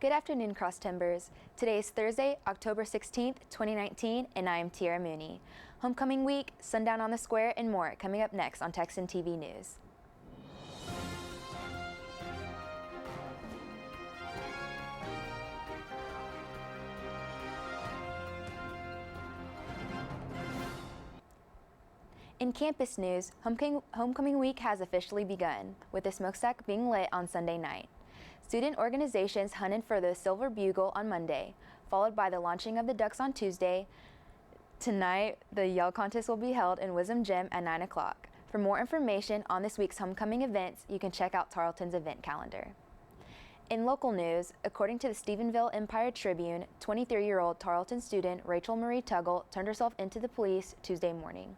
Good afternoon, Cross Timbers. Today is Thursday, October 16th, 2019, and I am Tierra Mauney. Homecoming week, sundown on the square, and more coming up next on Texan TV News. In campus news, Homecoming week has officially begun, with the smokestack being lit on Sunday night. Student organizations hunted for the Silver Bugle on Monday, followed by the launching of the Ducks on Tuesday. Tonight, the Yell Contest will be held in Wisdom Gym at 9 o'clock. For more information on this week's homecoming events, you can check out Tarleton's event calendar. In local news, according to the Stephenville Empire Tribune, 23-year-old Tarleton student Rachel Marie Tuggle turned herself into the police Tuesday morning.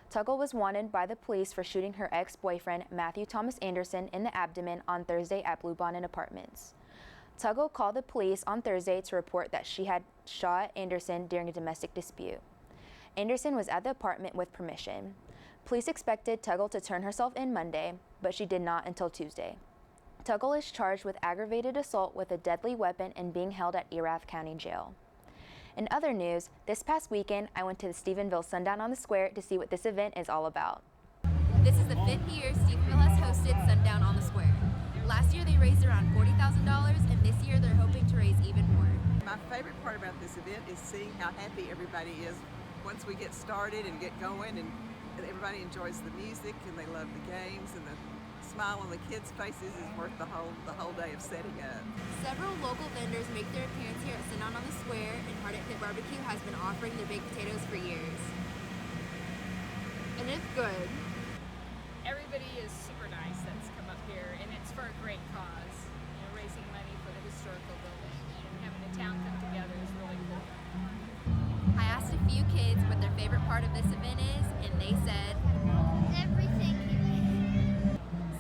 Tuggle was wanted by the police for shooting her ex-boyfriend Matthew Thomas Anderson in the abdomen on Thursday at Bluebonnet Apartments. Tuggle called the police on Thursday to report that she had shot Anderson during a domestic dispute. Anderson was at the apartment with permission. Police expected Tuggle to turn herself in Monday, but she did not until Tuesday. Tuggle is charged with aggravated assault with a deadly weapon and being held at Erath County Jail. In other news, this past weekend, I went to the Stephenville Sundown on the Square to see what this event is all about. This is the 5th year Stephenville has hosted Sundown on the Square. Last year they raised around $40,000, and this year they're hoping to raise even more. My favorite part about this event is seeing how happy everybody is once we get started and get going, and everybody enjoys the music and they love the games, and the smile on the kids' faces is worth the whole day of setting up. Several local vendors make their appearance here at Sundown on the Square, and Hard at Pit Barbecue has been offering their baked potatoes for years. And it's good. Everybody is super nice that's come up here, and it's for a great cause. You know, raising money for the historical building and having the town come together is really cool. I asked a few kids what their favorite part of this event is, and they said everything.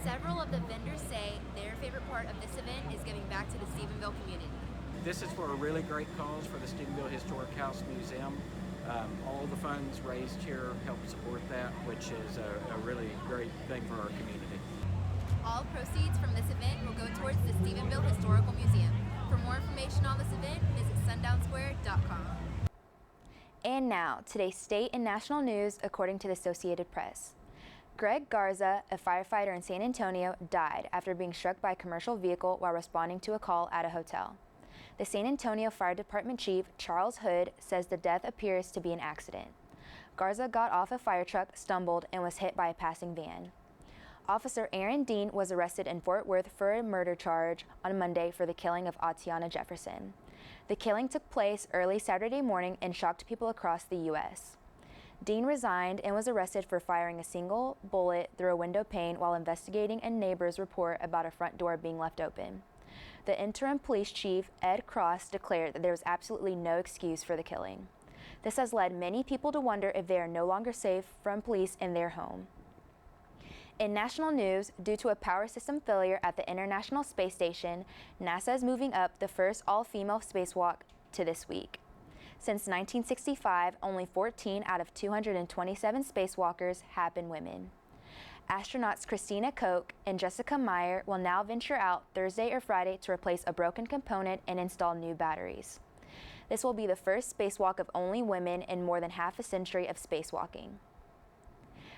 Several of the vendors say their favorite part of this event is giving back to the Stephenville community. This is for a really great cause for the Stephenville Historic House Museum. All the funds raised here help support that, which is a really great thing for our community. All proceeds from this event will go towards the Stephenville Historical Museum. For more information on this event, visit sundownsquare.com. And now, today's state and national news according to the Associated Press. Greg Garza, a firefighter in San Antonio, died after being struck by a commercial vehicle while responding to a call at a hotel. The San Antonio Fire Department Chief, Charles Hood, says the death appears to be an accident. Garza got off a fire truck, stumbled, and was hit by a passing van. Officer Aaron Dean was arrested in Fort Worth for a murder charge on Monday for the killing of Atiana Jefferson. The killing took place early Saturday morning and shocked people across the U.S. Dean resigned and was arrested for firing a single bullet through a window pane while investigating a neighbor's report about a front door being left open. The interim police chief, Ed Cross, declared that there was absolutely no excuse for the killing. This has led many people to wonder if they are no longer safe from police in their home. In national news, due to a power system failure at the International Space Station, NASA is moving up the first all-female spacewalk to this week. Since 1965, only 14 out of 227 spacewalkers have been women. Astronauts Christina Koch and Jessica Meyer will now venture out Thursday or Friday to replace a broken component and install new batteries. This will be the first spacewalk of only women in more than half a century of spacewalking.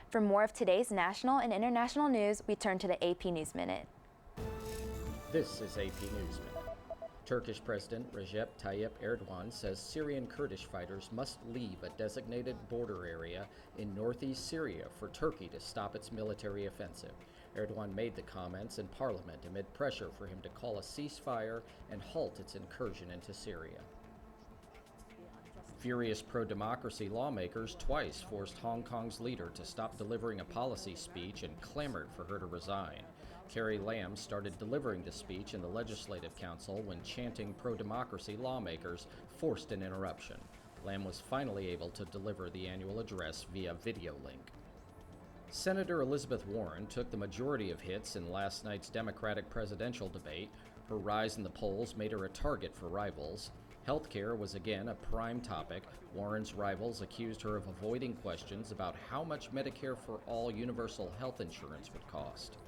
For more of today's national and international news, we turn to the AP News Minute. This is AP News Minute. Turkish President Recep Tayyip Erdogan says Syrian Kurdish fighters must leave a designated border area in northeast Syria for Turkey to stop its military offensive. Erdogan made the comments in parliament amid pressure for him to call a ceasefire and halt its incursion into Syria. Furious pro-democracy lawmakers twice forced Hong Kong's leader to stop delivering a policy speech and clamored for her to resign. Carrie Lam started delivering the speech in the Legislative Council when chanting pro-democracy lawmakers forced an interruption. Lam was finally able to deliver the annual address via video link. Senator Elizabeth Warren took the majority of hits in last night's Democratic presidential debate. Her rise in the polls made her a target for rivals. Healthcare was again a prime topic. Warren's rivals accused her of avoiding questions about how much Medicare for All universal health insurance would cost.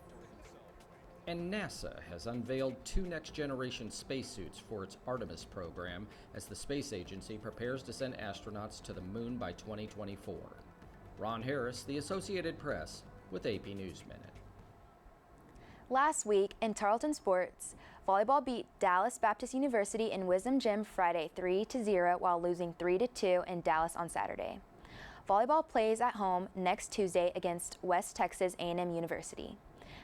And NASA has unveiled 2 next-generation spacesuits for its Artemis program as the space agency prepares to send astronauts to the moon by 2024. Ron Harris, The Associated Press, with AP News Minute. Last week in Tarleton sports, volleyball beat Dallas Baptist University in Wisdom Gym Friday 3-0 while losing 3-2 in Dallas on Saturday. Volleyball plays at home next Tuesday against West Texas A&M University.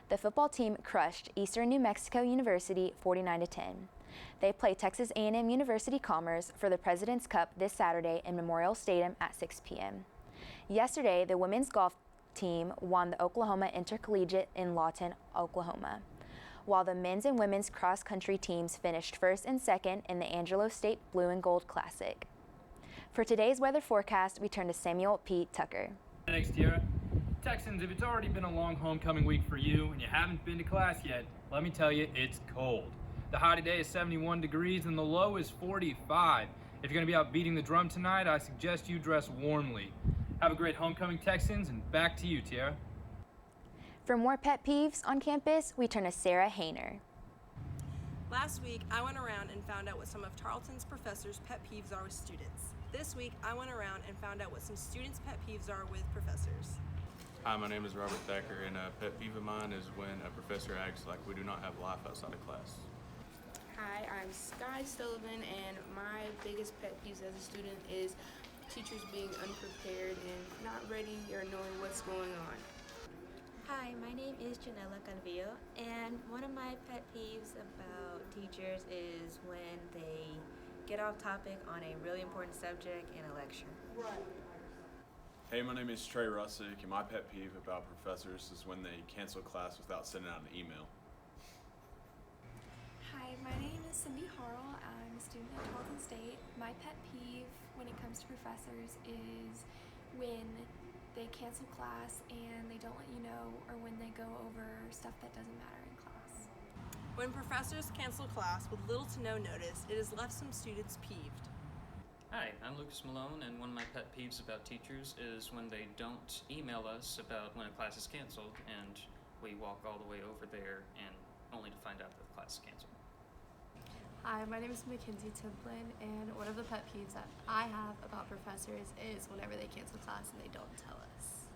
The football team crushed Eastern New Mexico University 49-10. They play Texas A&M University Commerce for the President's Cup this Saturday in Memorial Stadium at 6 p.m. Yesterday, the women's golf team won the Oklahoma Intercollegiate in Lawton, Oklahoma, while the men's and women's cross-country teams finished first and second in the Angelo State Blue and Gold Classic. For today's weather forecast, we turn to Samuel P. Tucker. Thanks, Tierra. Texans, if it's already been a long homecoming week for you and you haven't been to class yet, let me tell you, it's cold. The high today is 71 degrees and the low is 45. If you're going to be out beating the drum tonight, I suggest you dress warmly. Have a great homecoming, Texans, and back to you, Tierra. For more pet peeves on campus, we turn to Sarah Hayner. Last week, I went around and found out what some of Tarleton's professors' pet peeves are with students. This week, I went around and found out what some students' pet peeves are with professors. Hi, my name is Robert Thacker, and a pet peeve of mine is when a professor acts like we do not have life outside of class. Hi, I'm Sky Sullivan, and my biggest pet peeves as a student is teachers being unprepared and not ready or knowing what's going on. Hi, my name is Janella Canvillo, and one of my pet peeves about teachers is when they get off topic on a really important subject in a lecture. Hey, my name is Trey Russick, and my pet peeve about professors is when they cancel class without sending out an email. Hi, my name is Cindy Harrell. I'm a student at Tarleton State. My pet peeve when it comes to professors is when they cancel class and they don't let you know, or when they go over stuff that doesn't matter in class. When professors cancel class with little to no notice, it has left some students peeved. Hi, I'm Lucas Malone, and one of my pet peeves about teachers is when they don't email us about when a class is canceled and we walk all the way over there and only to find out that the class is canceled. Hi, my name is Mackenzie Templin, and one of the pet peeves that I have about professors is whenever they cancel class and they don't tell us.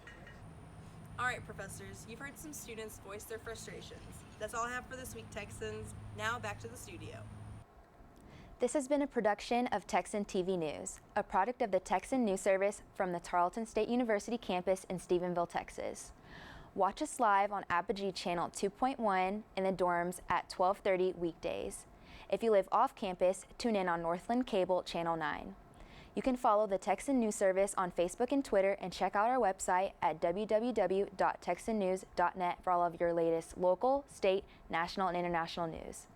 All right, professors, you've heard some students voice their frustrations. That's all I have for this week, Texans. Now back to the studio. This has been a production of Texan TV News, a product of the Texan News Service from the Tarleton State University campus in Stephenville, Texas. Watch us live on Apogee Channel 2.1 in the dorms at 12:30 weekdays. If you live off campus, tune in on Northland Cable Channel 9. You can follow the Texan News Service on Facebook and Twitter, and check out our website at www.texannews.net for all of your latest local, state, national, and international news.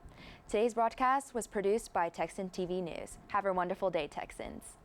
Today's broadcast was produced by Texan TV News. Have a wonderful day, Texans.